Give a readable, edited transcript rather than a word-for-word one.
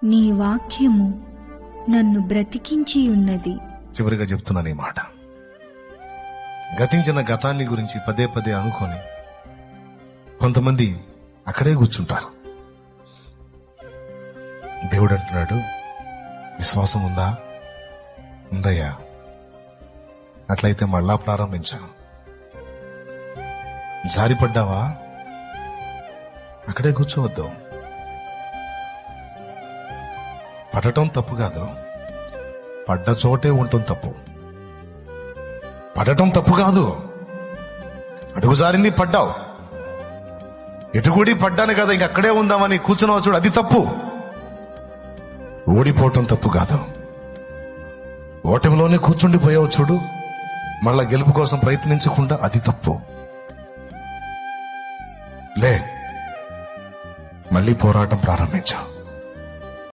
నీ వాక్యము నన్ను బ్రతికించి ఉన్నది. చివరిగా చెప్తున్నాను ఈ మాట. గతించిన గతాన్ని గురించి పదే పదే అనుకొని కొంతమంది అక్కడే కూర్చుంటారు. దేవుడు అంటున్నాడు, విశ్వాసం ఉందా? ఉందయ్యా. అట్లయితే మళ్ళా ప్రారంభించాను. జారిపడ్డావా? అక్కడే కూర్చోవద్దు. పడటం తప్పు కాదు, పడ్డ చోటే ఉండటం తప్పు. పడటం తప్పు కాదు, అడుగు జారింది పడ్డావు, ఎటుగుడి పడ్డాను కదా ఇంక అక్కడే ఉందామని కూర్చున్నావు చూడు, అది తప్పు. ఓడిపోవటం తప్పు కాదు, ఓటమిలోనే కూర్చుండిపోయావు చూడు, మళ్ళా గెలుపు కోసం ప్రయత్నించకుండా, అది తప్పు. లే, మళ్ళీ పోరాటం ప్రారంభించావు.